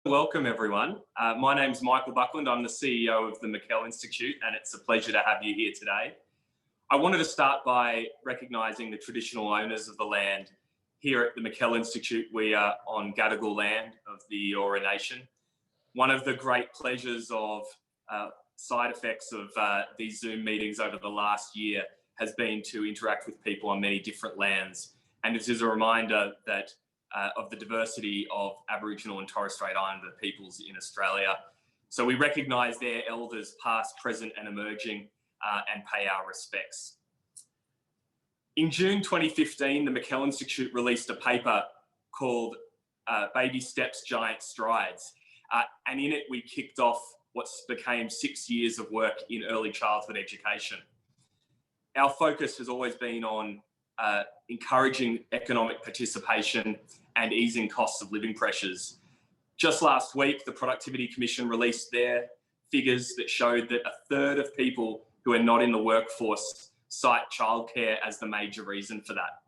Welcome everyone. My name's Michael Buckland. I'm the CEO of the McKell Institute, and it's a pleasure to have you here today. I wanted to start by recognising the traditional owners of the land. Here at the McKell Institute, we are on Gadigal land of the Eora Nation. One of the great pleasures of side effects of these Zoom meetings over the last year has been to interact with people on many different lands. And it is a reminder that of the diversity of Aboriginal and Torres Strait Islander peoples in Australia. So we recognise their elders past, present and emerging and pay our respects. In June 2015, the McKell Institute released a paper called Baby Steps, Giant Strides. And in it, we kicked off what became 6 years of work in early childhood education. Our focus has always been on encouraging economic participation and easing costs of living pressures. Just last week, the Productivity Commission released their figures that showed that a third of people who are not in the workforce cite childcare as the major reason for that.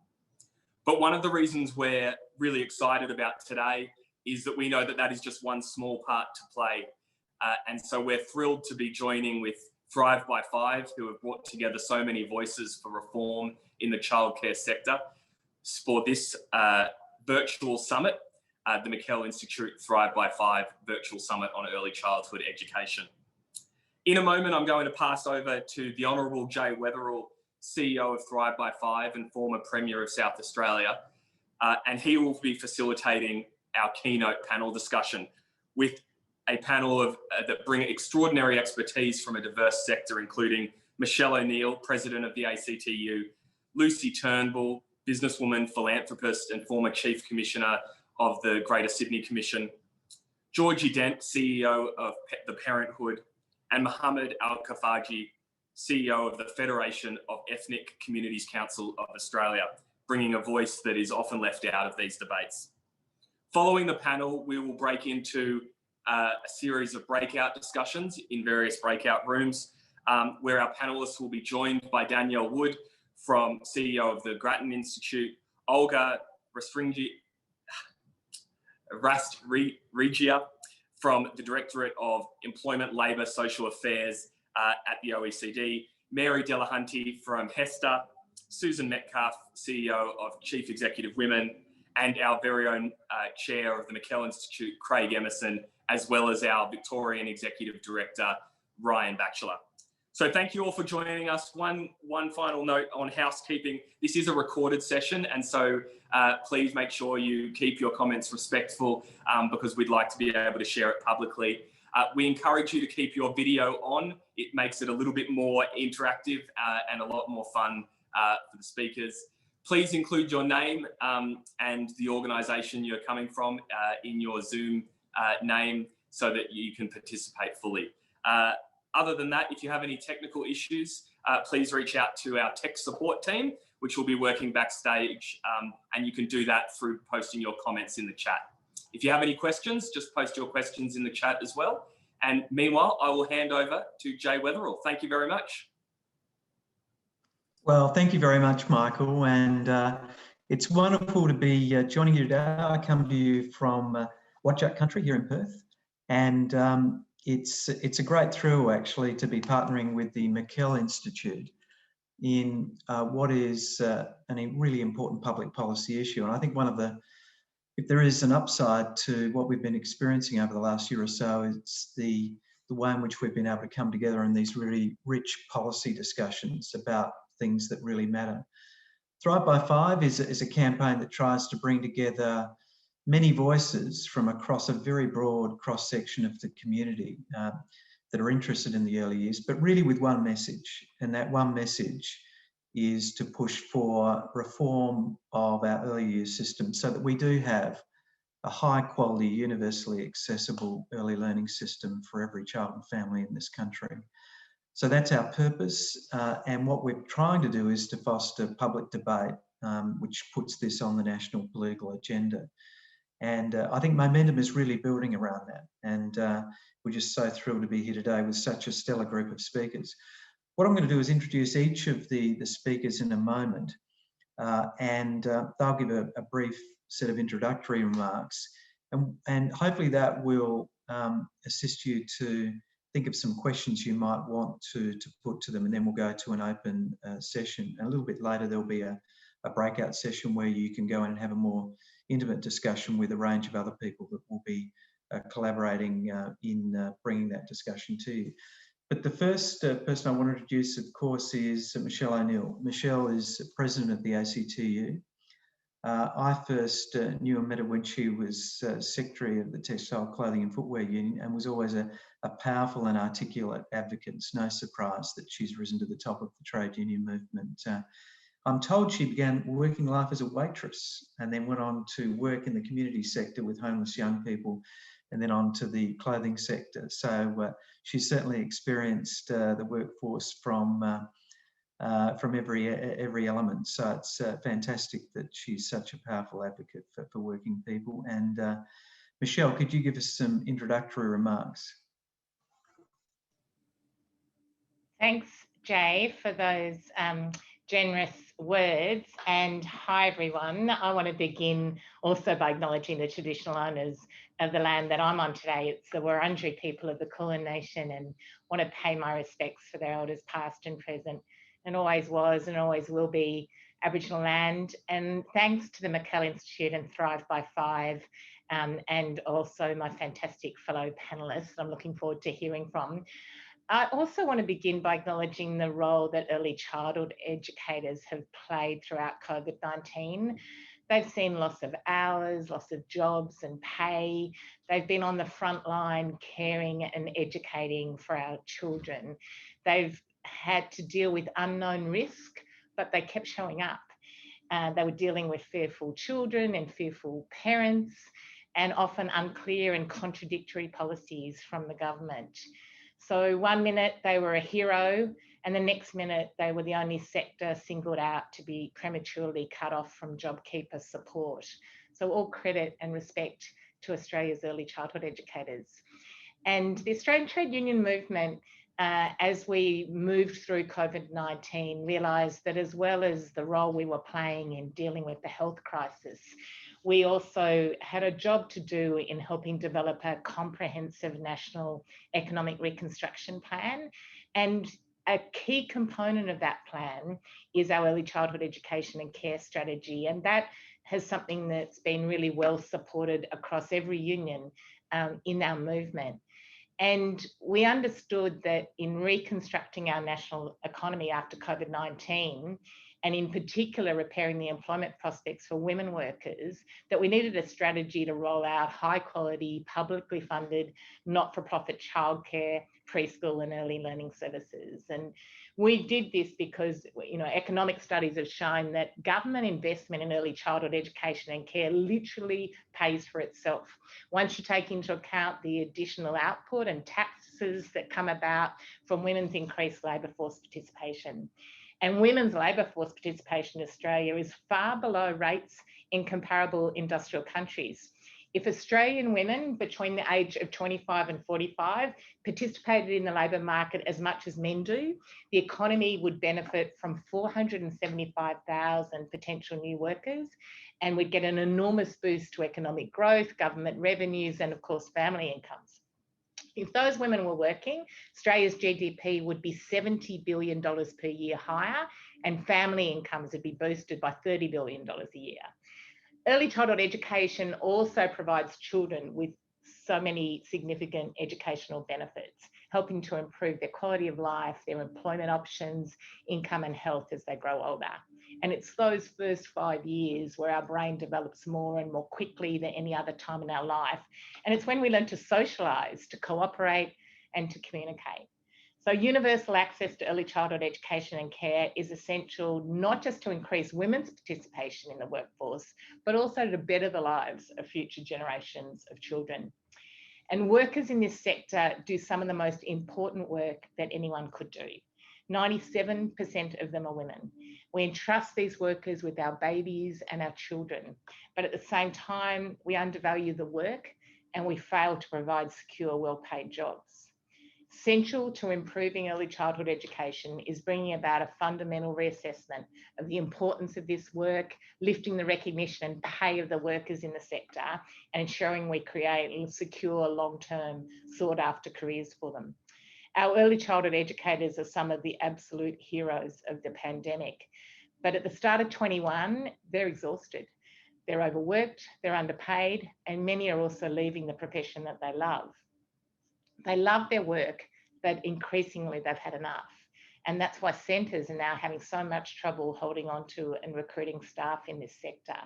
But one of the reasons we're really excited about today is that we know that that is just one small part to play. And so we're thrilled to be joining with Thrive by Five, who have brought together so many voices for reform in the childcare sector for this virtual summit, the McKell Institute Thrive by Five Virtual Summit on Early Childhood Education. In a moment, I'm going to pass over to the Honourable Jay Weatherill, CEO of Thrive by Five and former Premier of South Australia, and he will be facilitating our keynote panel discussion with a panel of that bring extraordinary expertise from a diverse sector, including Michelle O'Neill, President of the ACTU, Lucy Turnbull, businesswoman, philanthropist and former Chief Commissioner of the Greater Sydney Commission, Georgie Dent, CEO of the Parenthood, and Mohammed Al-Kafaji, CEO of the Federation of Ethnic Communities Council of Australia, bringing a voice that is often left out of these debates. Following the panel, we will break into a series of breakout discussions in various breakout rooms, where our panelists will be joined by Danielle Wood, from CEO of the Grattan Institute, Olga Rastregia from the Directorate of Employment, Labour, Social Affairs at the OECD, Mary Delahunty from HESTA, Susan Metcalf, CEO of Chief Executive Women, and our very own Chair of the McKell Institute, Craig Emerson, as well as our Victorian Executive Director, Ryan Batchelor. So thank you all for joining us. One final note on housekeeping. This is a recorded session, and so please make sure you keep your comments respectful because we'd like to be able to share it publicly. We encourage you to keep your video on. It makes it a little bit more interactive and a lot more fun for the speakers. Please include your name and the organisation you're coming from in your Zoom name so that you can participate fully. Other than that, if you have any technical issues, please reach out to our tech support team, which will be working backstage, and you can do that through posting your comments in the chat. If you have any questions, just post your questions in the chat as well. And meanwhile, I will hand over to Jay Weatherill. Thank you very much. Well, thank you very much, Michael. And it's wonderful to be joining you today. I come to you from Watch Country here in Perth. And it's a great thrill, actually, to be partnering with the McKell Institute in what is a really important public policy issue. And I think if there is an upside to what we've been experiencing over the last year or so, it's the way in which we've been able to come together in these really rich policy discussions about things that really matter. Thrive by Five is a campaign that tries to bring together many voices from across a very broad cross-section of the community that are interested in the early years, but really with one message. And that one message is to push for reform of our early years system so that we do have a high quality, universally accessible early learning system for every child and family in this country. So that's our purpose. And what we're trying to do is to foster public debate, which puts this on the national political agenda. And I think momentum is really building around that. And we're just so thrilled to be here today with such a stellar group of speakers. What I'm going to do is introduce each of the speakers in a moment. And they'll give a brief set of introductory remarks. And hopefully that will assist you to think of some questions you might want to put to them, and then we'll go to an open session. And a little bit later, there'll be a breakout session where you can go in and have a more intimate discussion with a range of other people that will be collaborating in bringing that discussion to you. But the first person I want to introduce, of course, is McKell O'Neill. McKell is president of the ACTU. I first knew and met her when she was secretary of the Textile Clothing and Footwear Union, and was always a powerful and articulate advocate. It's no surprise that she's risen to the top of the trade union movement. I'm told she began working life as a waitress and then went on to work in the community sector with homeless young people, and then on to the clothing sector. So she's certainly experienced the workforce from every element. So it's fantastic that she's such a powerful advocate for working people. And McKell, could you give us some introductory remarks? Thanks, Jay, for those generous words. And hi, everyone. I want to begin also by acknowledging the traditional owners of the land that I'm on today. It's the Wurundjeri people of the Kulin Nation, and want to pay my respects for their elders past and present, and always was and always will be Aboriginal land. And thanks to the McKell Institute and Thrive by 5, and also my fantastic fellow panellists I'm looking forward to hearing from. I also want to begin by acknowledging the role that early childhood educators have played throughout COVID-19. They've seen loss of hours, loss of jobs and pay. They've been on the front line caring and educating for our children. They've had to deal with unknown risk, but they kept showing up. They were dealing with fearful children and fearful parents, and often unclear and contradictory policies from the government. So one minute they were a hero, and the next minute they were the only sector singled out to be prematurely cut off from JobKeeper support. So all credit and respect to Australia's early childhood educators. And the Australian Trade Union movement, as we moved through COVID-19, realised that as well as the role we were playing in dealing with the health crisis, we also had a job to do in helping develop a comprehensive national economic reconstruction plan. And a key component of that plan is our early childhood education and care strategy. And that has something that's been really well supported across every union in our movement. And we understood that in reconstructing our national economy after COVID-19, and in particular repairing the employment prospects for women workers, that we needed a strategy to roll out high quality, publicly funded, not-for-profit childcare, preschool and early learning services. And we did this because, you know, economic studies have shown that government investment in early childhood education and care literally pays for itself. Once you take into account the additional output and taxes that come about from women's increased labour force participation. And women's labour force participation in Australia is far below rates in comparable industrial countries. If Australian women between the age of 25 and 45 participated in the labour market as much as men do, the economy would benefit from 475,000 potential new workers, and we'd get an enormous boost to economic growth, government revenues, and of course, family incomes. If those women were working, Australia's GDP would be $70 billion per year higher, and family incomes would be boosted by $30 billion a year. Early childhood education also provides children with so many significant educational benefits, helping to improve their quality of life, their employment options, income and health as they grow older. And it's those first 5 years where our brain develops more and more quickly than any other time in our life. And it's when we learn to socialise, to cooperate and to communicate. So universal access to early childhood education and care is essential, not just to increase women's participation in the workforce, but also to better the lives of future generations of children. And workers in this sector do some of the most important work that anyone could do. 97% of them are women. We entrust these workers with our babies and our children, but at the same time, we undervalue the work and we fail to provide secure, well-paid jobs. Central to improving early childhood education is bringing about a fundamental reassessment of the importance of this work, lifting the recognition and pay of the workers in the sector, and ensuring we create secure, long-term, sought-after careers for them. Our early childhood educators are some of the absolute heroes of the pandemic, but at the start of 21, they're exhausted. They're overworked, they're underpaid, and many are also leaving the profession that they love. They love their work, but increasingly they've had enough. And that's why centres are now having so much trouble holding on to and recruiting staff in this sector.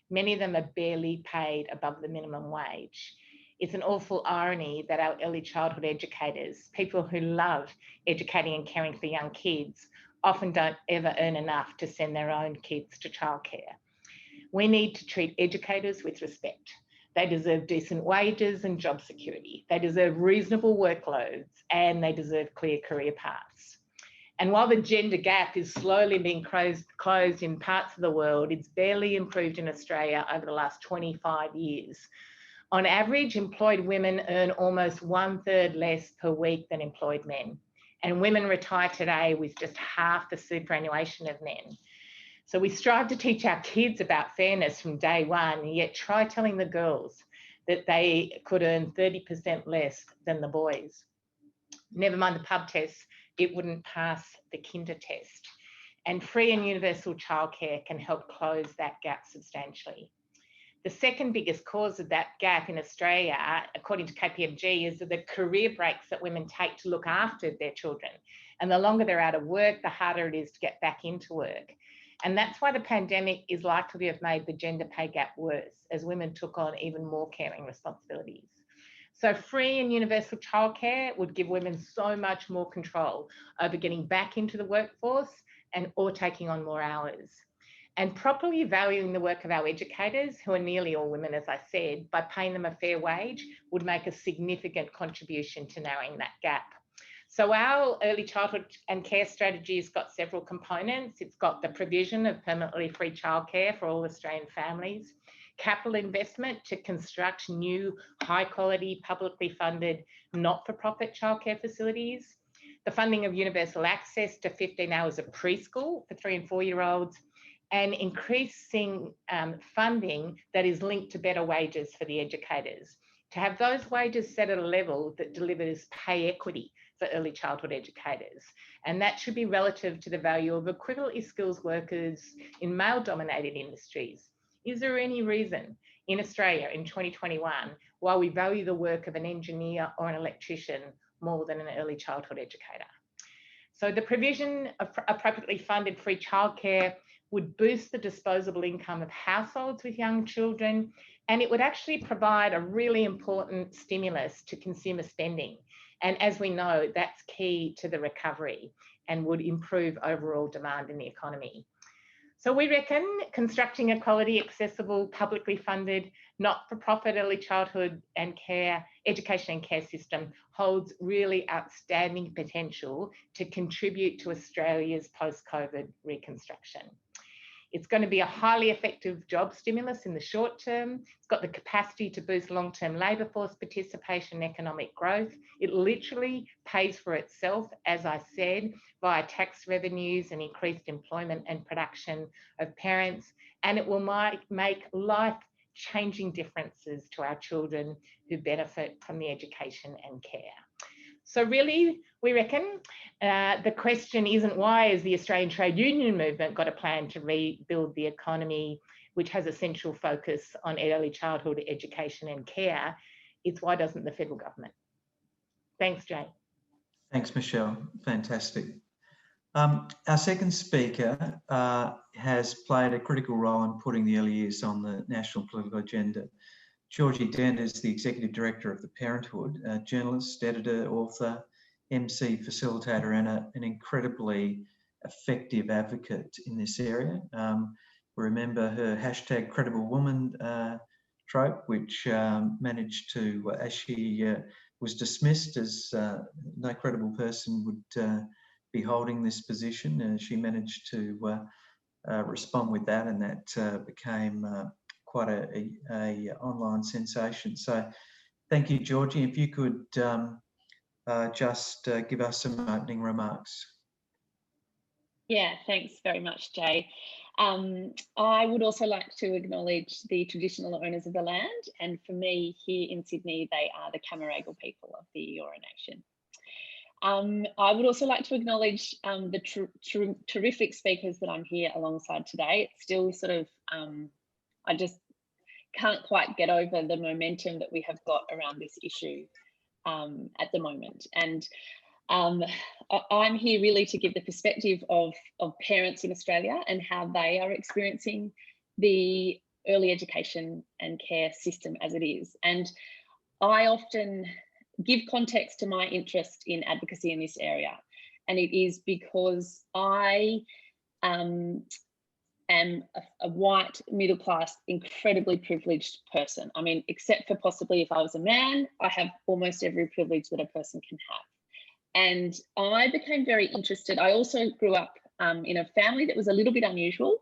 Many of them are barely paid above the minimum wage. It's an awful irony that our early childhood educators, people who love educating and caring for young kids, often don't ever earn enough to send their own kids to childcare. We need to treat educators with respect. They deserve decent wages and job security. They deserve reasonable workloads, and they deserve clear career paths. And while the gender gap is slowly being closed in parts of the world, it's barely improved in Australia over the last 25 years. On average, employed women earn almost 1/3 less per week than employed men. And women retire today with just half the superannuation of men. So we strive to teach our kids about fairness from day one, yet try telling the girls that they could earn 30% less than the boys. Never mind the pub test, it wouldn't pass the kinder test. And free and universal childcare can help close that gap substantially. The second biggest cause of that gap in Australia, according to KPMG, is the career breaks that women take to look after their children. And the longer they're out of work, the harder it is to get back into work. And that's why the pandemic is likely to have made the gender pay gap worse, as women took on even more caring responsibilities. So free and universal childcare would give women so much more control over getting back into the workforce or taking on more hours. And properly valuing the work of our educators, who are nearly all women, as I said, by paying them a fair wage, would make a significant contribution to narrowing that gap. So our early childhood and care strategy has got several components. It's got the provision of permanently free childcare for all Australian families, capital investment to construct new high quality, publicly funded, not-for-profit childcare facilities, the funding of universal access to 15 hours of preschool for 3 and 4-year-olds, and increasing funding that is linked to better wages for the educators, to have those wages set at a level that delivers pay equity for early childhood educators. And that should be relative to the value of equivalently skilled workers in male-dominated industries. Is there any reason in Australia in 2021 why we value the work of an engineer or an electrician more than an early childhood educator? So the provision of appropriately funded free childcare would boost the disposable income of households with young children, and it would actually provide a really important stimulus to consumer spending. And as we know, that's key to the recovery and would improve overall demand in the economy. So we reckon constructing a quality, accessible, publicly funded, not-for-profit early childhood and care, education and care system holds really outstanding potential to contribute to Australia's post-COVID reconstruction. It's going to be a highly effective job stimulus in the short term. It's got the capacity to boost long-term labour force participation and economic growth. It literally pays for itself, as I said, via tax revenues and increased employment and production of parents. And it will make life-changing differences to our children who benefit from the education and care. So really, we reckon the question isn't why has the Australian trade union movement got a plan to rebuild the economy, which has a central focus on early childhood education and care. It's why doesn't the federal government? Thanks, Jay. Thanks, Michelle. Fantastic. Our second speaker has played a critical role in putting the early years on the national political agenda. Georgie Dent is the Executive Director of The Parenthood, a journalist, editor, author, MC, facilitator, and an incredibly effective advocate in this area. We remember her #CredibleWoman trope, which managed to, as she was dismissed as no credible person would be holding this position, she managed to respond with that, and that became quite a online sensation. So thank you, Georgie. If you could just give us some opening remarks. Yeah, thanks very much, Jay. I would also like to acknowledge the traditional owners of the land, and for me here in Sydney, they are the Camaragal people of the Eora Nation. I would also like to acknowledge the terrific speakers that I'm here alongside today. It's still sort of, I just can't quite get over the momentum that we have got around this issue at the moment. And I'm here really to give the perspective of parents in Australia and how they are experiencing the early education and care system as it is. And I often give context to my interest in advocacy in this area. And it is because I am a white, middle-class, incredibly privileged person. I mean, except for possibly if I was a man, I have almost every privilege that a person can have. And I became very interested. I also grew up in a family that was a little bit unusual.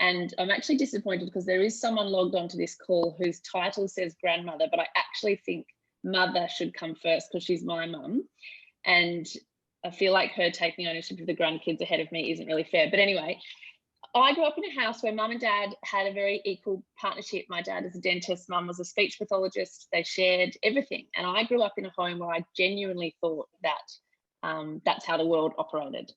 And I'm actually disappointed because there is someone logged onto this call whose title says grandmother, but I actually think mother should come first because she's my mum. And I feel like her taking ownership of the grandkids ahead of me isn't really fair. But anyway, I grew up in a house where mum and dad had a very equal partnership. My dad is a dentist, mum was a speech pathologist. They shared everything. And I grew up in a home where I genuinely thought that that's how the world operated.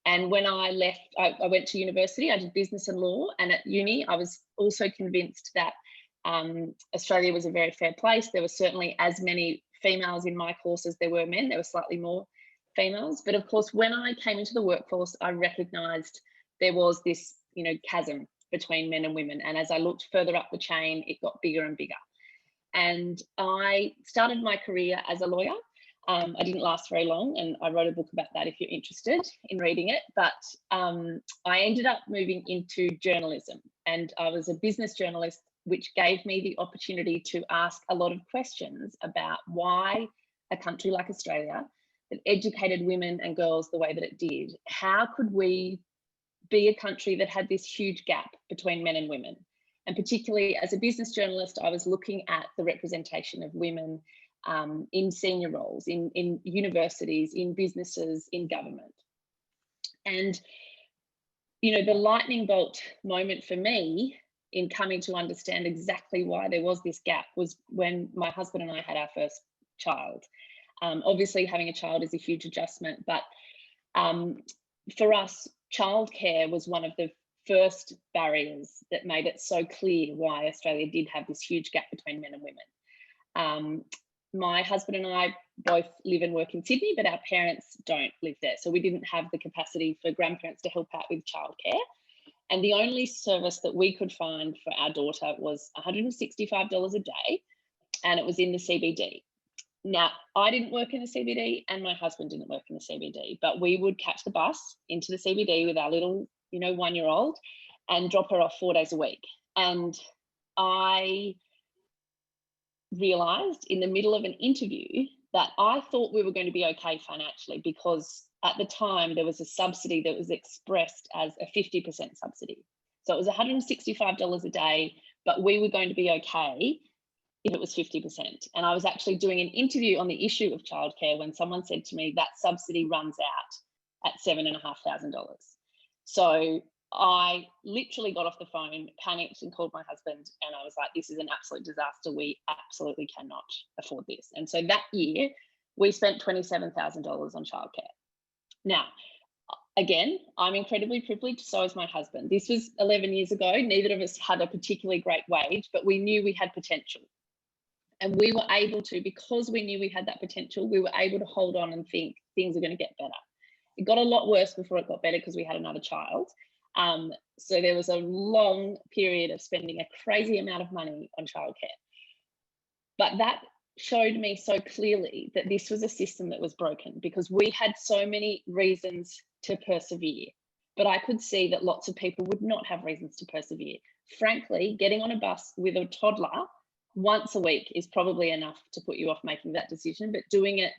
And when I left, I went to university, I did business and law. And at uni, I was also convinced that Australia was a very fair place. There were certainly as many females in my course as there were men. There were slightly more females. But of course, when I came into the workforce, I recognised there was this, chasm between men and women. And as I looked further up the chain, it got bigger and bigger. And I started my career as a lawyer. I didn't last very long, and I wrote a book about that if you're interested in reading it. But I ended up moving into journalism, and I was a business journalist, which gave me the opportunity to ask a lot of questions about why a country like Australia that educated women and girls the way that it did. How could we be a country that had this huge gap between men and women? And particularly as a business journalist, I was looking at the representation of women in senior roles, in universities, in businesses, in government. And, the lightning bolt moment for me in coming to understand exactly why there was this gap was when my husband and I had our first child. Obviously, having a child is a huge adjustment, but for us, childcare was one of the first barriers that made it so clear why Australia did have this huge gap between men and women. My husband and I both live and work in Sydney, but our parents don't live there. So we didn't have the capacity for grandparents to help out with childcare. And the only service that we could find for our daughter was $165 a day, and it was in the CBD. Now, I didn't work in the CBD and my husband didn't work in the CBD, but we would catch the bus into the CBD with our little, 1-year-old and drop her off 4 days a week. And I realised in the middle of an interview that I thought we were going to be okay financially, because at the time there was a subsidy that was expressed as a 50% subsidy. So it was $165 a day, but we were going to be okay if it was 50%. And I was actually doing an interview on the issue of childcare when someone said to me that subsidy runs out at $7,500. So I literally got off the phone, panicked, and called my husband, and I was like, this is an absolute disaster. We absolutely cannot afford this. And so that year we spent $27,000 on childcare. Now, again, I'm incredibly privileged, so is my husband. This was 11 years ago. Neither of us had a particularly great wage, but we knew we had potential. And we were able to, because we knew we had that potential, we were able to hold on and think things are going to get better. It got a lot worse before it got better because we had another child. So there was a long period of spending a crazy amount of money on childcare. But that showed me so clearly that this was a system that was broken, because we had so many reasons to persevere. But I could see that lots of people would not have reasons to persevere. Frankly, getting on a bus with a toddler once a week is probably enough to put you off making that decision, but doing it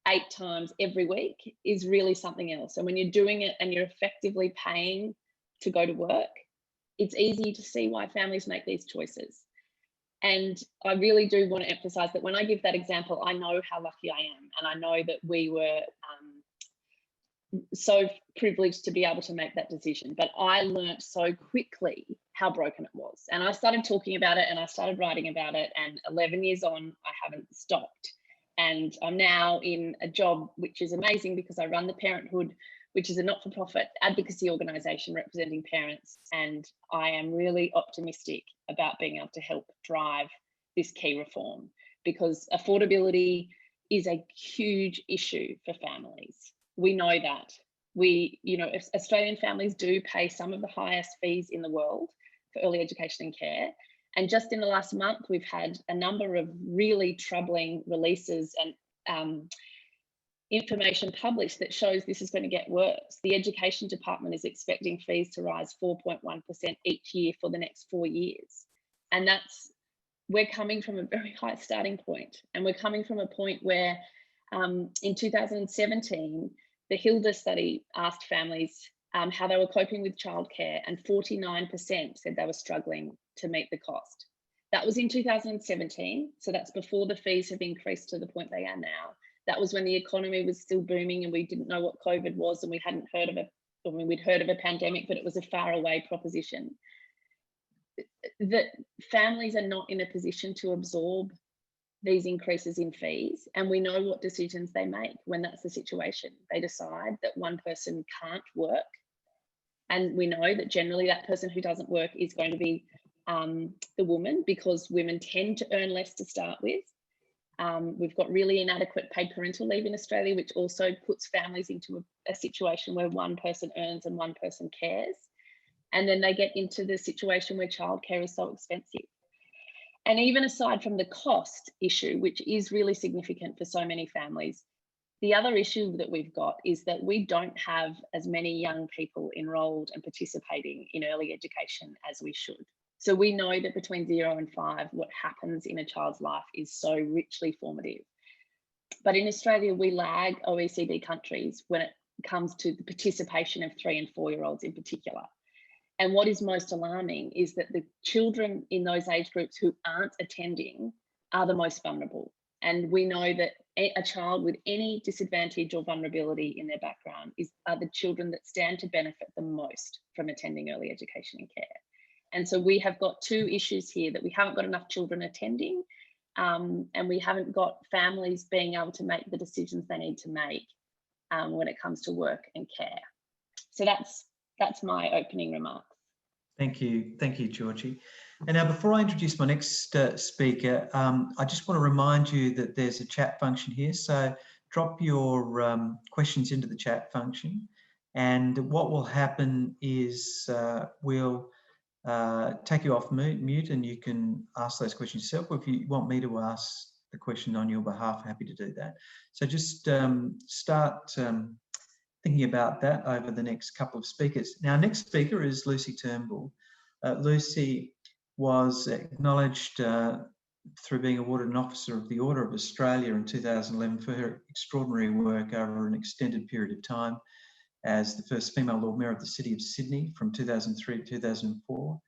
8 times every week is really something else. And when you're doing it and you're effectively paying to go to work, it's easy to see why families make these choices. And I really do want to emphasize that when I give that example, I know how lucky I am. And I know that we were so privileged to be able to make that decision. But I learnt so quickly how broken it was. And I started talking about it and I started writing about it. And 11 years on, I haven't stopped. And I'm now in a job which is amazing because I run the Parenthood, which is a not-for-profit advocacy organisation representing parents. And I am really optimistic about being able to help drive this key reform, because affordability is a huge issue for families. We know that. Australian families do pay some of the highest fees in the world for early education and care. And just in the last month, we've had a number of really troubling releases and information published that shows this is going to get worse. The Education Department is expecting fees to rise 4.1% each year for the next 4 years. And we're coming from a very high starting point. And we're coming from a point where in 2017, the Hilda study asked families how they were coping with childcare, and 49% said they were struggling to meet the cost. That was in 2017. So that's before the fees have increased to the point they are now. That was when the economy was still booming and we didn't know what COVID was, and we hadn't heard of it. I mean, we'd heard of a pandemic, but it was a far away proposition. That families are not in a position to absorb these increases in fees, and we know what decisions they make when that's the situation. They decide that one person can't work, and we know that generally that person who doesn't work is going to be the woman, because women tend to earn less to start with. We've got really inadequate paid parental leave in Australia, which also puts families into a situation where one person earns and one person cares. And then they get into the situation where childcare is so expensive. And even aside from the cost issue, which is really significant for so many families, the other issue that we've got is that we don't have as many young people enrolled and participating in early education as we should. So we know that between 0 and 5, what happens in a child's life is so richly formative. But in Australia, we lag OECD countries when it comes to the participation of 3 and 4-year-olds in particular. And what is most alarming is that the children in those age groups who aren't attending are the most vulnerable. And we know that a child with any disadvantage or vulnerability in their background are the children that stand to benefit the most from attending early education and care. And so we have got two issues here, that we haven't got enough children attending, and we haven't got families being able to make the decisions they need to make when it comes to work and care. So that's my opening remarks. Thank you, Georgie. And now, before I introduce my next speaker, I just want to remind you that there's a chat function here. So drop your questions into the chat function, and what will happen is we'll take you off mute and you can ask those questions yourself. Or if you want me to ask the question on your behalf, I'm happy to do that. So just start thinking about that over the next couple of speakers. Now, next speaker is Lucy Turnbull. Lucy was acknowledged through being awarded an Officer of the Order of Australia in 2011 for her extraordinary work over an extended period of time as the first female Lord Mayor of the City of Sydney from 2003 to 2004,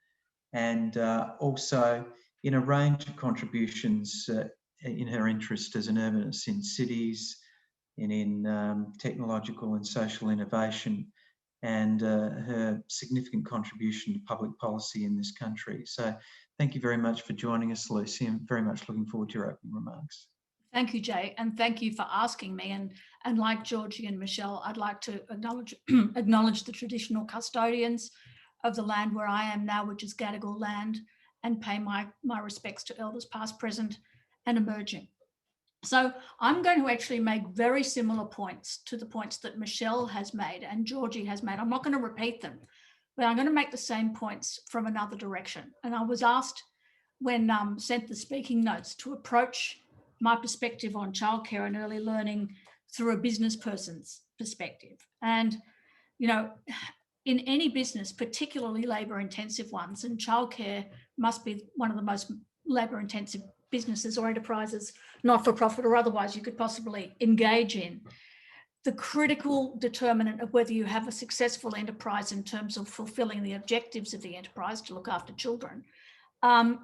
and also in a range of contributions in her interest as an urbanist in cities and in technological and social innovation, and her significant contribution to public policy in this country. So thank you very much for joining us, Lucy. I'm very much looking forward to your opening remarks. Thank you, Jay, and thank you for asking me. And like Georgie and Michelle, I'd like to acknowledge the traditional custodians of the land where I am now, which is Gadigal land, and pay my respects to elders past, present, and emerging. So I'm going to actually make very similar points to the points that Michelle has made and Georgie has made. I'm not going to repeat them, but I'm going to make the same points from another direction. And I was asked when sent the speaking notes to approach my perspective on childcare and early learning through a business person's perspective. And, you know, in any business, particularly labour-intensive ones, and childcare must be one of the most labour-intensive businesses or enterprises, not-for-profit or otherwise, you could possibly engage in. The critical determinant of whether you have a successful enterprise in terms of fulfilling the objectives of the enterprise to look after children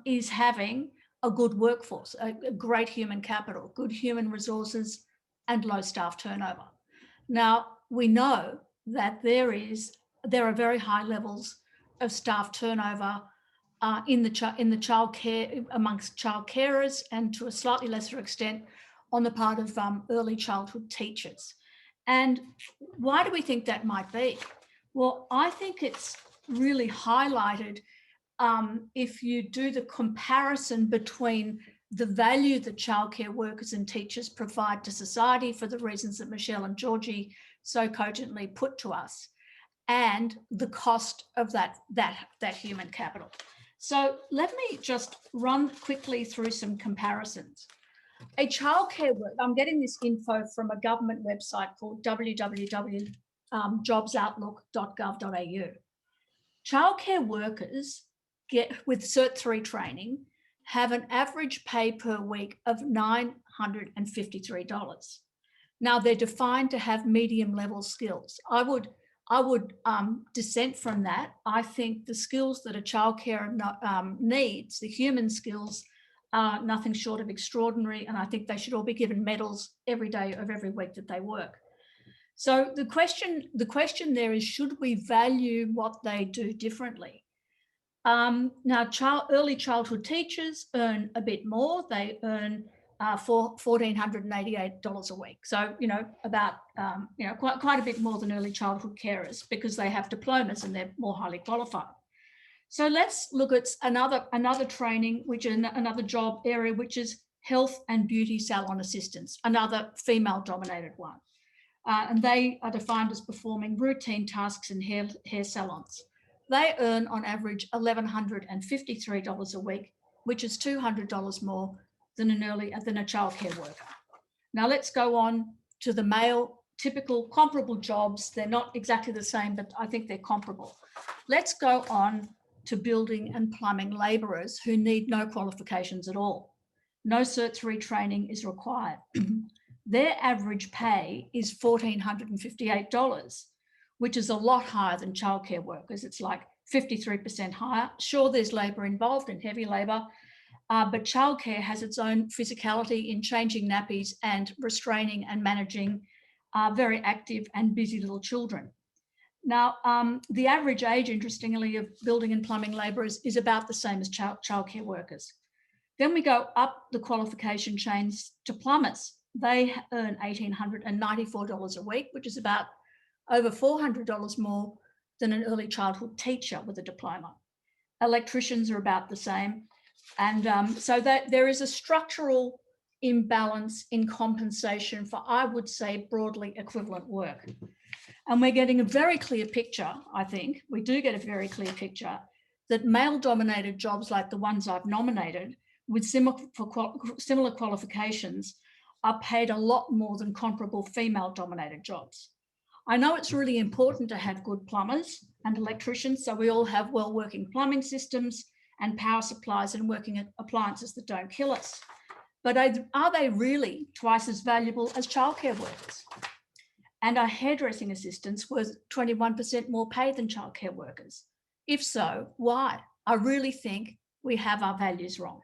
is having a good workforce, a great human capital, good human resources, and low staff turnover. Now, we know that there are very high levels of staff turnover in the childcare, amongst child carers, and to a slightly lesser extent on the part of early childhood teachers. And why do we think that might be? Well, I think it's really highlighted if you do the comparison between the value that childcare workers and teachers provide to society for the reasons that McKell and Georgie so cogently put to us, and the cost of that human capital. So let me just run quickly through some comparisons. A childcare worker, I'm getting this info from a government website called www.jobsoutlook.gov.au. Childcare workers with Cert 3 training have an average pay per week of $953. Now, they're defined to have medium level skills. I would dissent from that. I think the skills that a childcare needs, the human skills, are nothing short of extraordinary, and I think they should all be given medals every day of every week that they work. So the question there is, should we value what they do differently? Now, early childhood teachers earn a bit more. They earn $1,488 a week. So, about, quite a bit more than early childhood carers, because they have diplomas and they're more highly qualified. So let's look at another training, which is another job area, which is health and beauty salon assistants, another female-dominated one. And they are defined as performing routine tasks in hair salons. They earn on average $1,153 a week, which is $200 more than a childcare worker. Now let's go on to the male typical comparable jobs. They're not exactly the same, but I think they're comparable. Let's go on to building and plumbing labourers who need no qualifications at all. No Cert 3 training is required. Their average pay is $1,458, which is a lot higher than childcare workers. It's like 53% higher. Sure, there's labour involved in heavy labour, but childcare has its own physicality in changing nappies and restraining and managing very active and busy little children. Now, the average age, interestingly, of building and plumbing labourers is about the same as childcare workers. Then we go up the qualification chains to plumbers. They earn $1,894 a week, which is about over $400 more than an early childhood teacher with a diploma. Electricians are about the same. And so that there is a structural imbalance in compensation for, I would say, broadly equivalent work. And we're getting a very clear picture, I think, we do get a very clear picture, that male-dominated jobs like the ones I've nominated with similar qualifications are paid a lot more than comparable female-dominated jobs. I know it's really important to have good plumbers and electricians, so we all have well-working plumbing systems and power supplies and working appliances that don't kill us. But are they really twice as valuable as childcare workers? And are hairdressing assistants worth 21% more pay than childcare workers? If so, why? I really think we have our values wrong.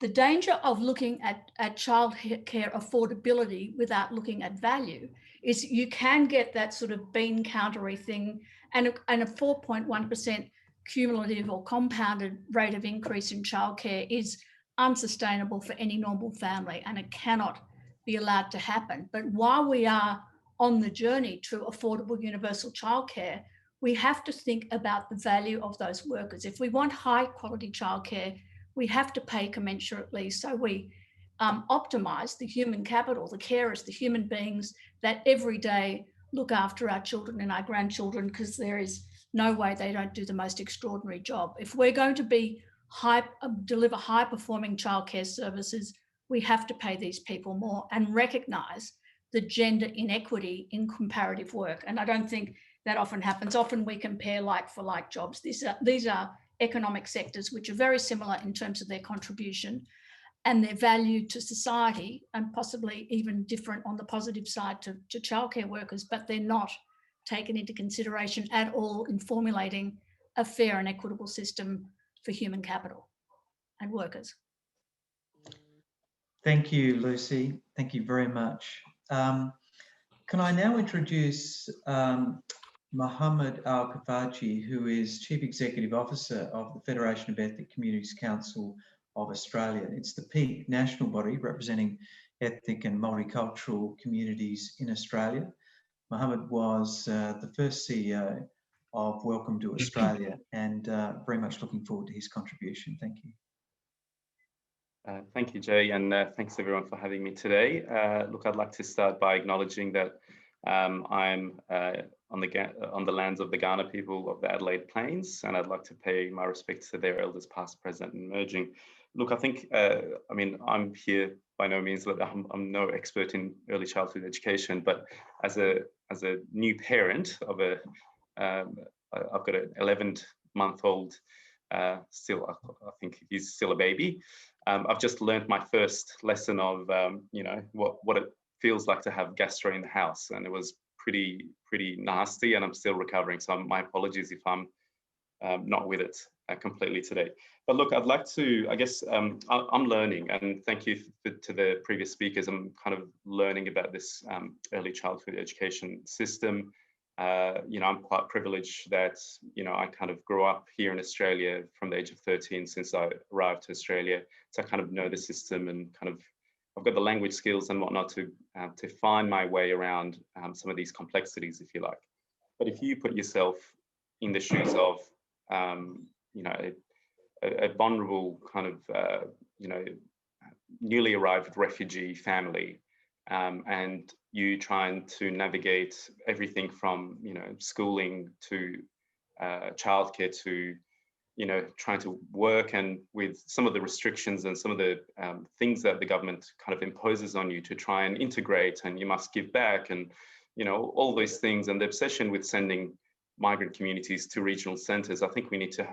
The danger of looking at childcare affordability without looking at value is you can get that sort of bean countery thing, and a 4.1% cumulative or compounded rate of increase in childcare is unsustainable for any normal family, and it cannot be allowed to happen. But while we are on the journey to affordable universal childcare, we have to think about the value of those workers. If we want high quality childcare, we have to pay commensurately, so we optimise the human capital, the carers, the human beings that every day look after our children and our grandchildren, because there is no way they don't do the most extraordinary job. If we're going to be deliver high performing childcare services, we have to pay these people more and recognise the gender inequity in comparative work. And I don't think that often happens. Often we compare like for like jobs. These are economic sectors which are very similar in terms of their contribution and their value to society, and possibly even different on the positive side to childcare workers, but they're not taken into consideration at all in formulating a fair and equitable system for human capital and workers. Thank you, Lucy. Thank you very much. Can I now introduce Mohammed Al-Kafaji, who is Chief Executive Officer of the Federation of Ethnic Communities Council of Australia. It's the peak national body representing ethnic and multicultural communities in Australia. Mohammed was the first CEO of Welcome to Australia, and very much looking forward to his contribution. Thank you. Thank you, Jay, and thanks everyone for having me today. Look, I'd like to start by acknowledging that I'm on the lands of the Kaurna people of the Adelaide Plains, and I'd like to pay my respects to their elders past, present and emerging. Look, I think, I mean, I'm here by no means, I'm no expert in early childhood education, but as a new parent of I've got an 11-month-old, still, I think he's still a baby. I've just learned my first lesson of, you know, what it feels like to have gastro in the house, and it was pretty nasty, and I'm still recovering. So my apologies if I'm not with it completely today. But look, I'd like to, I guess, I'm learning, and thank you to the previous speakers. I'm kind of learning about this early childhood education system. You know, I'm quite privileged that, you know, I kind of grew up here in Australia from the age of 13 since I arrived to Australia. So I kind of know the system, and kind of, I've got the language skills and whatnot to find my way around some of these complexities, if you like. But if you put yourself in the shoes of, you know, a vulnerable kind of, you know, newly arrived refugee family, and you trying to navigate everything from, you know, schooling to childcare to, you know, trying to work, and with some of the restrictions and some of the things that the government kind of imposes on you to try and integrate, and you must give back, and, you know, all those things, and the obsession with sending migrant communities to regional centres. I think we need to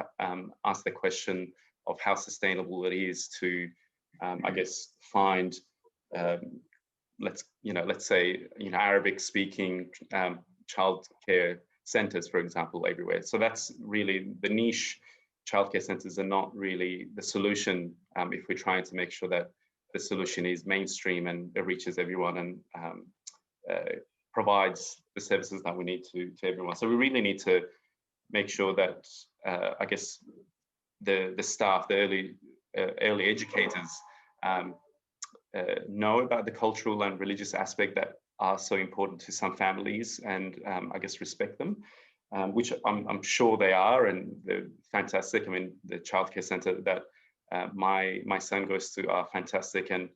ask the question of how sustainable it is to, I guess, find let's say, you know, Arabic speaking childcare centres, for example, everywhere. So that's really the niche. Childcare centres are not really the solution if we're trying to make sure that the solution is mainstream and it reaches everyone and provides the services that we need to everyone. So we really need to make sure that I guess the staff, the early educators, know about the cultural and religious aspect that are so important to some families, and I guess respect them, which I'm sure they are, and they're fantastic. I mean, the childcare centre that my son goes to are fantastic, and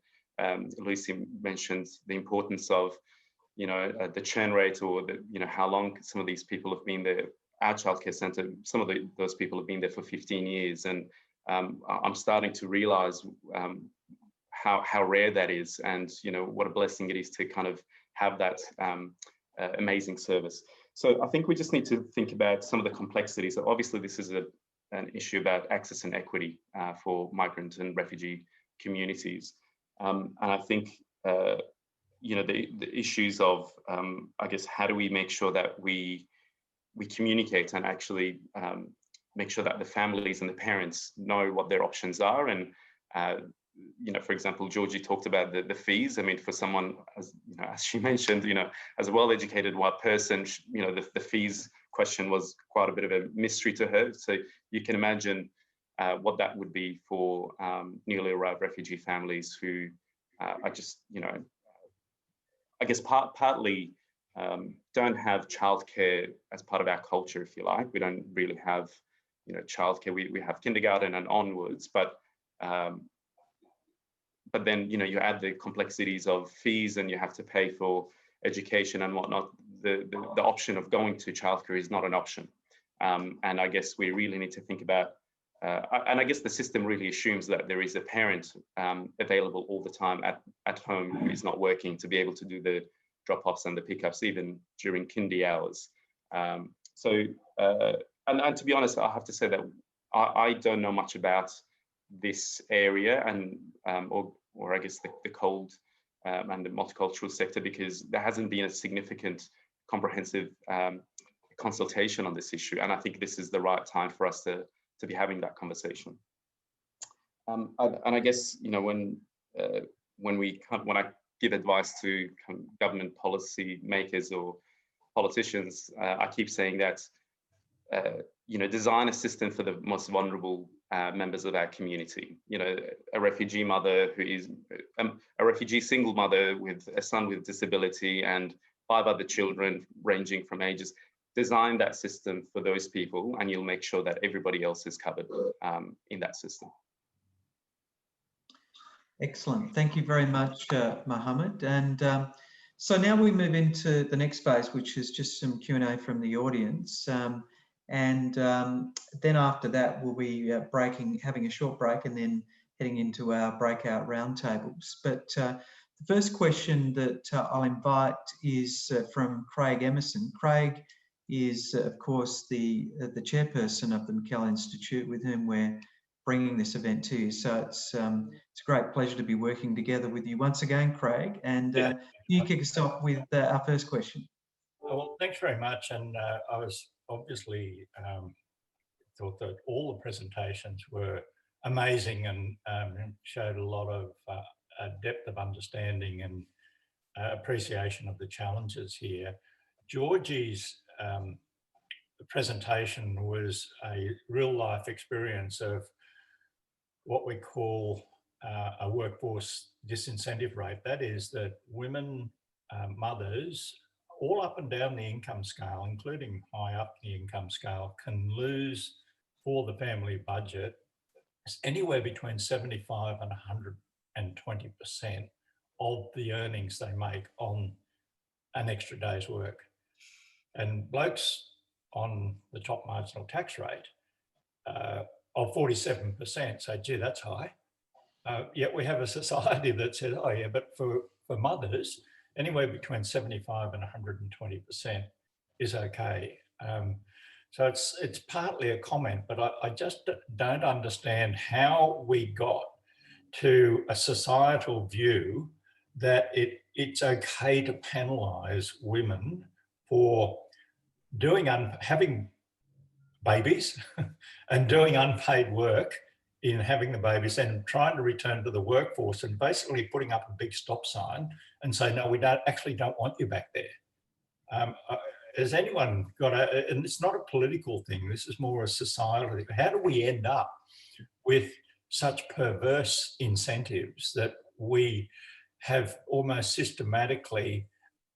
Lucy mentioned the importance of, you know, the churn rate, or the, you know, how long some of these people have been there. Our childcare centre, some of those people have been there for 15 years, and I'm starting to realise how rare that is, and, you know, what a blessing it is to kind of have that amazing service. So I think we just need to think about some of the complexities. So obviously, this is an issue about access and equity for migrant and refugee communities, and I think you know, the issues of I guess, how do we make sure that we communicate and actually make sure that the families and the parents know what their options are. And you know, for example, Georgie talked about the fees. I mean, for someone, as you know, as she mentioned, you know, as a well-educated white person, you know, the fees question was quite a bit of a mystery to her. So you can imagine what that would be for newly arrived refugee families who are just, you know, I guess partly don't have childcare as part of our culture, if you like. We don't really have, you know, childcare. We have kindergarten and onwards, but then, you know, you add the complexities of fees, and you have to pay for education and whatnot. The option of going to childcare is not an option, and I guess we really need to think about. And I guess the system really assumes that there is a parent available all the time at home who is not working to be able to do the drop-offs and the pickups, even during kindy hours. And to be honest, I have to say that I don't know much about this area, and or I guess the cold and the multicultural sector, because there hasn't been a significant comprehensive consultation on this issue. And I think this is the right time for us to be having that conversation. And I guess, you know, when when I give advice to government policy makers or politicians, I keep saying that, design a system for the most vulnerable members of our community. A refugee mother who is a refugee single mother with a son with disability and 5 other children ranging from ages. Design that system for those people, and you'll make sure that everybody else is covered in that system. Excellent. Thank you very much, Mohammed. And so now we move into the next phase, which is just some Q&A from the audience. Then after that, we'll be having a short break and then heading into our breakout roundtables. But the first question that I'll invite is from Craig Emerson. Craig is, of course, the chairperson of the McKell Institute, with whom we're bringing this event to you. So it's a great pleasure to be working together with you once again, Craig. And you kick us off with our first question. Well, thanks very much. And I was obviously thought that all the presentations were amazing and showed a lot of depth of understanding and appreciation of the challenges here. Georgie's presentation was a real life experience of what we call a workforce disincentive rate. That is that women, mothers, all up and down the income scale, including high up the income scale, can lose for the family budget anywhere between 75 and 120% of the earnings they make on an extra day's work. And blokes on the top marginal tax rate of 47% say, gee, that's high. Yet we have a society that says, oh yeah, but for mothers, anywhere between 75 and 120% is okay. So it's partly a comment, but I just don't understand how we got to a societal view that it's okay to penalise women for having babies and doing unpaid work in having the babies and trying to return to the workforce and basically putting up a big stop sign and say, no, we don't want you back there. Has anyone got and it's not a political thing, this is more a societal thing. How do we end up with such perverse incentives that we have almost systematically,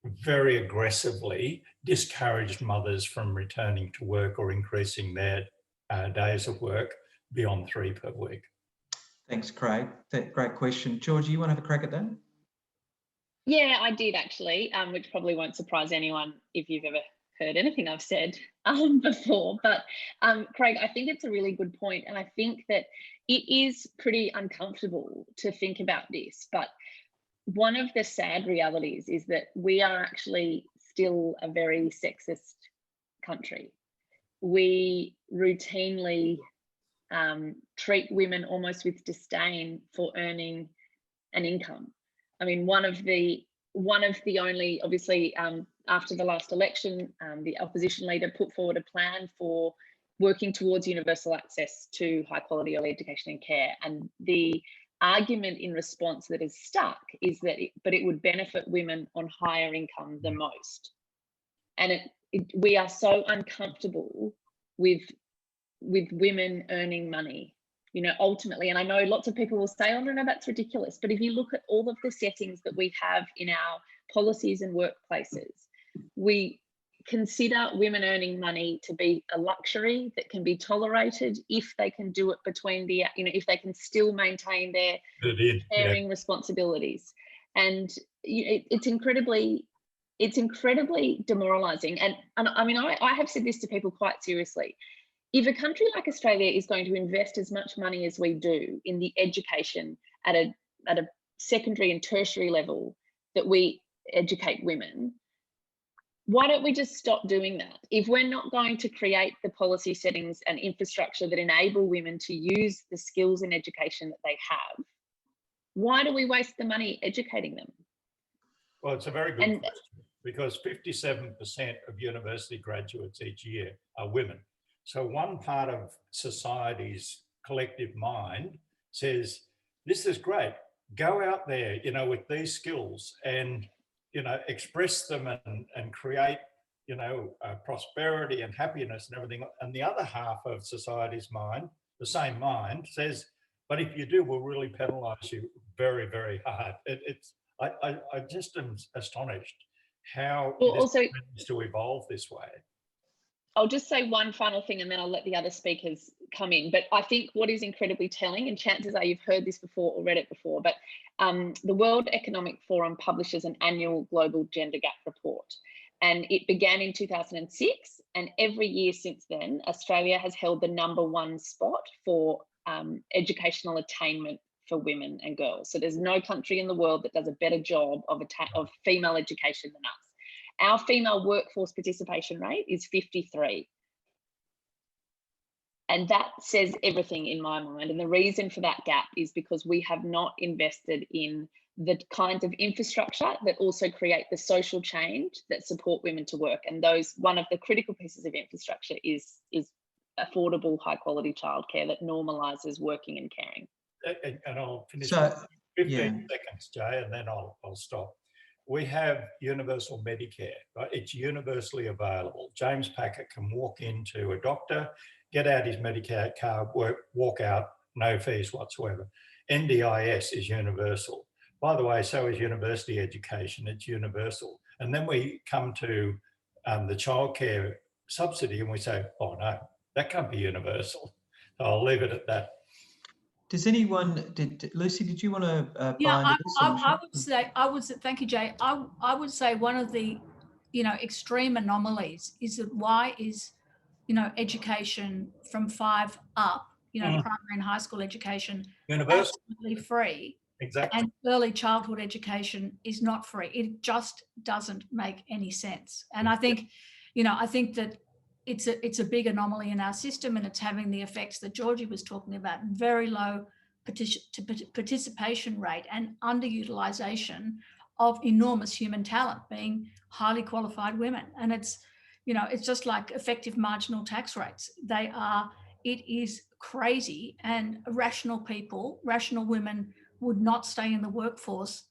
very aggressively discouraged mothers from returning to work or increasing their days of work beyond 3 per week? Thanks, Craig. Great question. Georgie, you want to have a crack at that? Yeah, I did actually, which probably won't surprise anyone if you've ever heard anything I've said before. But Craig, I think it's a really good point, and I think that it is pretty uncomfortable to think about this. But one of the sad realities is that we are actually still a very sexist country. We routinely treat women almost with disdain for earning an income. I mean, one of the only, obviously, after the last election, the opposition leader put forward a plan for working towards universal access to high quality early education and care. And the argument in response that is stuck is that it would benefit women on higher income the most. And we are so uncomfortable with women earning money, ultimately. And I know lots of people will say, oh, no, that's ridiculous. But if you look at all of the settings that we have in our policies and workplaces, we consider women earning money to be a luxury that can be tolerated if they can do it between if they can still maintain their caring responsibilities. And it's incredibly demoralizing. And I mean, I have said this to people quite seriously. If a country like Australia is going to invest as much money as we do in the education at a secondary and tertiary level that we educate women, why don't we just stop doing that? If we're not going to create the policy settings and infrastructure that enable women to use the skills and education that they have, why do we waste the money educating them? Well, it's a very good question, because 57% of university graduates each year are women. So one part of society's collective mind says, this is great. go out there, you know, with these skills and, you know, express them and create, you know, prosperity and happiness and everything. And the other half of society's mind, the same mind, says, but if you do, we'll really penalise you very, very hard. I just am astonished how Well, this also, tends to evolve this way. I'll just say one final thing and then I'll let the other speakers come in. But I think what is incredibly telling, and chances are you've heard this before or read it before, but the World Economic Forum publishes an annual global gender gap report. And it began in 2006. And every year since then, Australia has held the #1 spot for educational attainment for women and girls. So there's no country in the world that does a better job of female education than us. Our female workforce participation rate is 53. And that says everything in my mind. And the reason for that gap is because we have not invested in the kinds of infrastructure that also create the social change that support women to work. And one of the critical pieces of infrastructure is affordable, high quality childcare that normalises working and caring. And I'll finish 15 seconds, Jay, and then I'll stop. We have universal Medicare, right? It's universally available. James Packer can walk into a doctor, get out his Medicare card, walk out, no fees whatsoever. NDIS is universal. By the way, so is university education, it's universal. And then we come to the childcare subsidy and we say, oh no, that can't be universal. So I'll leave it at that. Does anyone, Lucy, did you want to yeah, I would say, thank you, Jay. I would say one of the, you know, extreme anomalies is that why is, you know, education from 5 up, you know, primary and high school education, universal, absolutely free. Exactly. And early childhood education is not free. It just doesn't make any sense. And I think, you know, I think that it's a big anomaly in our system, and it's having the effects that Georgie was talking about: very low participation rate and underutilization of enormous human talent, being highly qualified women. And it's, you know, it's just like effective marginal tax rates. It is crazy, and rational people, rational women would not stay in the workforce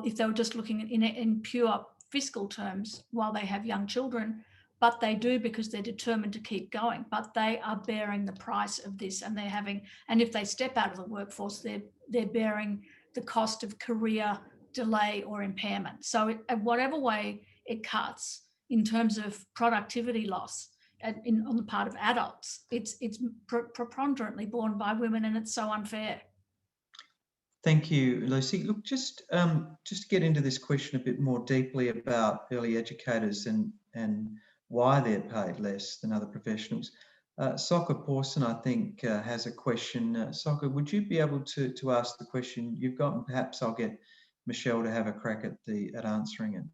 if they were just looking in pure fiscal terms while they have young children. But they do because they're determined to keep going. But they are bearing the price of this, and and if they step out of the workforce, they're bearing the cost of career delay or impairment. So whatever way it cuts in terms of productivity loss on the part of adults, it's preponderantly borne by women, and it's so unfair. Thank you, Lucy. Look, just to get into this question a bit more deeply about early educators and why they're paid less than other professionals. Soccer Pawson, I think, has a question. Soccer, would you be able to ask the question you've got, and perhaps I'll get Michelle to have a crack at answering it.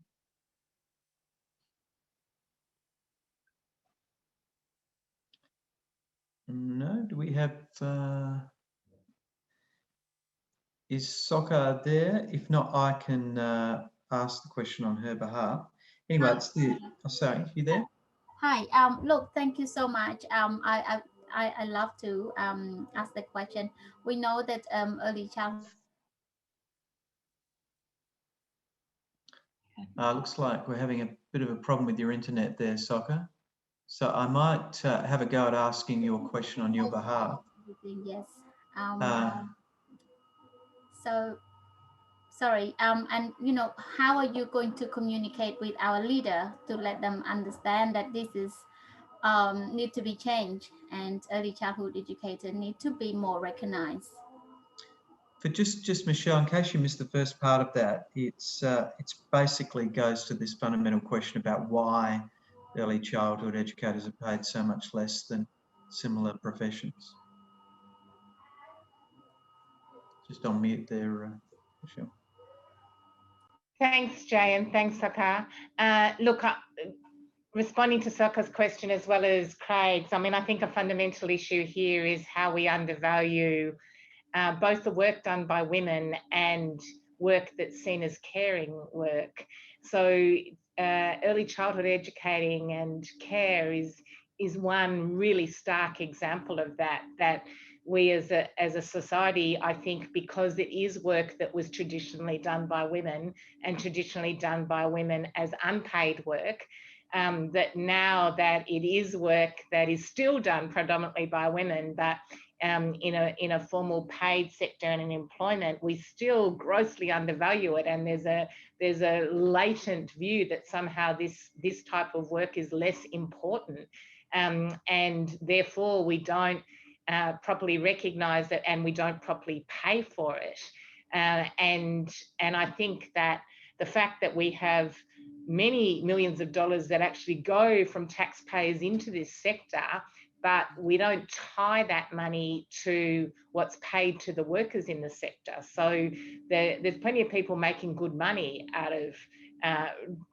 No, do we have... Is Soccer there? If not, I can ask the question on her behalf. Anyway, it's the... Oh, sorry, you there? Hi. Look, thank you so much. I love to ask the question. We know that early childhood. Looks like we're having a bit of a problem with your internet there, Soccer. So I might have a go at asking your question on your behalf. Yes. So, sorry. And you know, how are you going to communicate with our leader to let them understand that this is need to be changed, and early childhood educators need to be more recognized? For just Michelle, in case you missed the first part of that, it's basically goes to this fundamental question about why early childhood educators are paid so much less than similar professions. Just on mute there, Michelle. Thanks, Jay, and thanks, Soccer. Look, responding to Soccer's question as well as Craig's, I mean, I think a fundamental issue here is how we undervalue both the work done by women and work that's seen as caring work. So early childhood educating and care is one really stark example of that we as a society, I think, because it is work that was traditionally done by women and traditionally done by women as unpaid work, that now that it is work that is still done predominantly by women, but in a formal paid sector and in employment, we still grossly undervalue it. And there's a latent view that somehow this type of work is less important, and therefore we don't properly recognise it, and we don't properly pay for it. And I think that the fact that we have many millions of dollars that actually go from taxpayers into this sector, but we don't tie that money to what's paid to the workers in the sector. So there's plenty of people making good money out of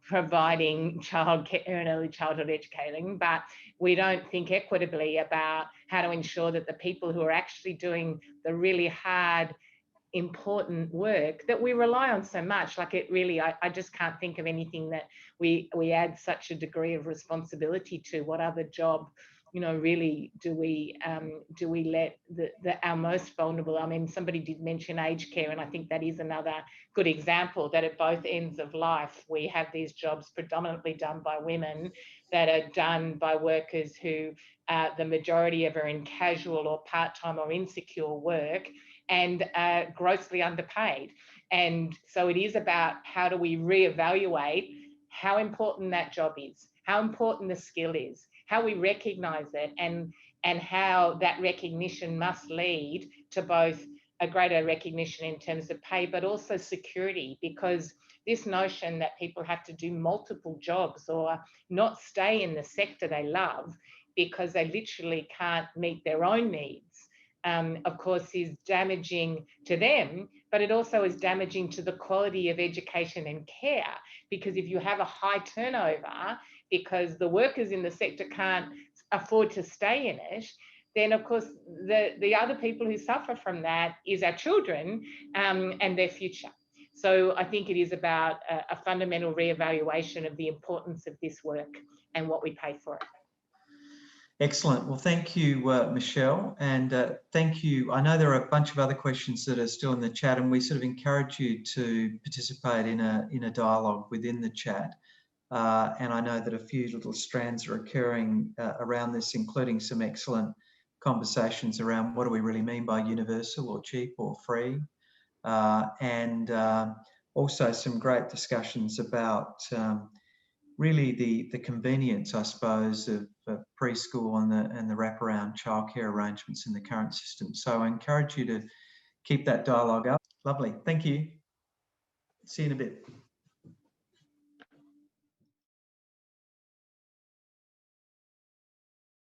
providing childcare and early childhood educating, but we don't think equitably about how to ensure that the people who are actually doing the really hard, important work that we rely on so much, like it really, I just can't think of anything that we add such a degree of responsibility to. What other job, you know, really do we let our most vulnerable? I mean, somebody did mention aged care, and I think that is another good example that at both ends of life we have these jobs predominantly done by women that are done by workers who the majority of are in casual or part-time or insecure work and grossly underpaid. And so it is about how do we reevaluate how important that job is, how important the skill is, how we recognise it, and how that recognition must lead to both a greater recognition in terms of pay, but also security, because this notion that people have to do multiple jobs or not stay in the sector they love because they literally can't meet their own needs, of course, is damaging to them, but it also is damaging to the quality of education and care, because if you have a high turnover because the workers in the sector can't afford to stay in it, then of course the other people who suffer from that is our children and their future. So I think it is about a fundamental reevaluation of the importance of this work and what we pay for it. Excellent. Well, thank you, McKell, and thank you. I know there are a bunch of other questions that are still in the chat, and we sort of encourage you to participate in a dialogue within the chat. And I know that a few little strands are occurring around this, including some excellent conversations around what do we really mean by universal or cheap or free, and also some great discussions about really the convenience, I suppose, of preschool and the wraparound childcare arrangements in the current system. So I encourage you to keep that dialogue up. Lovely. Thank you. See you in a bit.